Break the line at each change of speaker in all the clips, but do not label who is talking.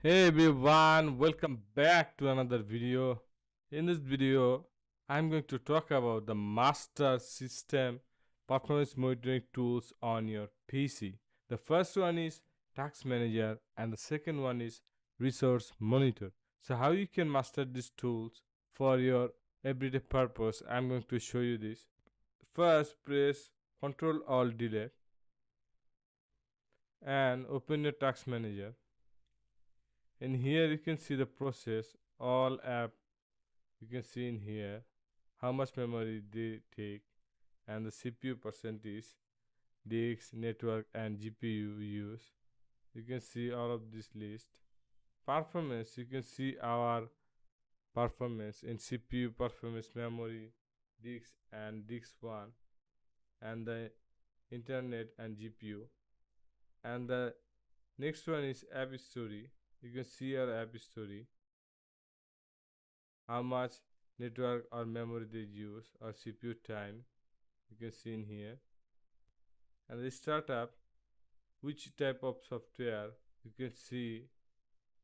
Hey everyone, welcome back to another video. In this video, I'm going to talk about the master system performance monitoring tools on your PC. The first one is Task Manager and the second one is Resource Monitor. So how you can master these tools for your everyday purpose, I'm going to show you this. First, press Ctrl Alt Delete and open your Task Manager. And here you can see the process, all app you can see in here how much memory they take and the CPU percentage, disk, network and GPU use. You can see all of this list. Performance, you can see our performance in CPU performance, memory, disk and disk 1 and the internet and GPU. And the next one is app story. You can see our app story, how much network or memory they use or CPU time you can see in here. And the startup, which type of software you can see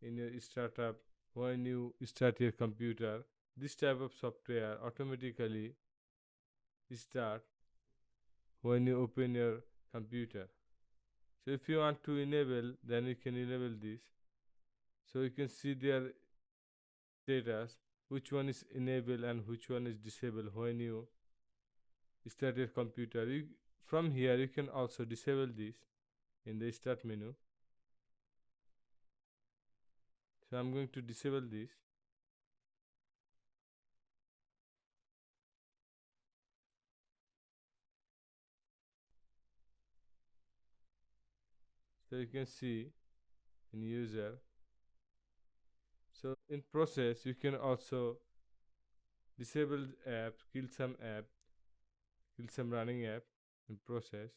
in your startup when you start your computer. This type of software automatically start when you open your computer. So if you want to enable, then you can enable this. So you can see their status, which one is enabled and which one is disabled when you start your computer. From here you can also disable this in the start menu. So I'm going to disable this. So you can see in user. So in process you can also disable app, kill some running app in process.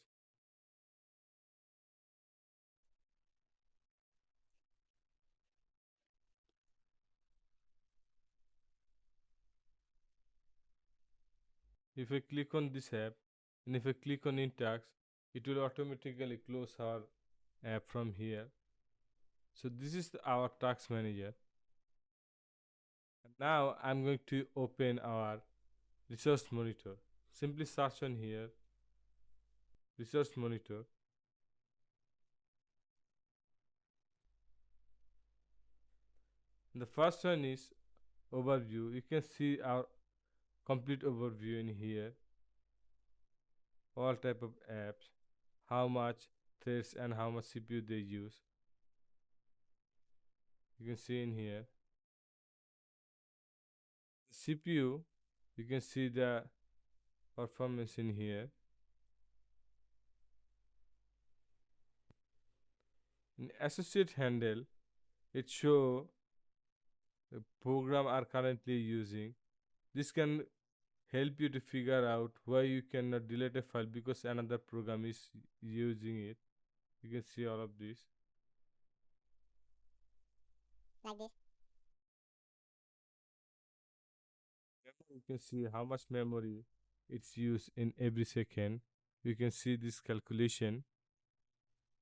If I click on this app and if I click on Intax, it will automatically close our app from here. So this is our task manager. And now I'm going to open our resource monitor. Simply search on here resource monitor. And the first one is overview. You can see our complete overview in here, all type of apps, how much threads and how much CPU they use. You can see in here CPU. You can see the performance in here. In associate handle, it show the program are currently using. This can help you to figure out why you cannot delete a file because another program is using it. You can see all of this
like this.
you can see how much memory it's used in every second. You can see this calculation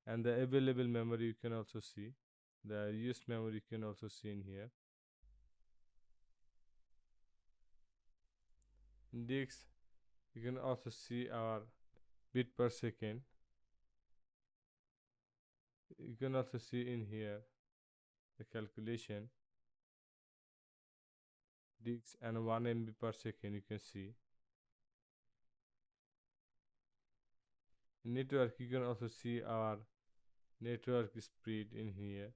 and the available memory you can also see. The used memory you can also see in here. In disk, you can also see our bit per second. You can also see in here the calculation disk and 1 MB per second you can see. In network you can also see our network speed in here.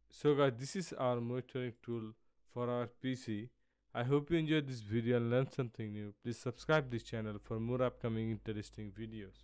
So guys, this is our monitoring tool for our PC. I hope you enjoyed this video and learned something new. Please subscribe this channel for more upcoming interesting videos.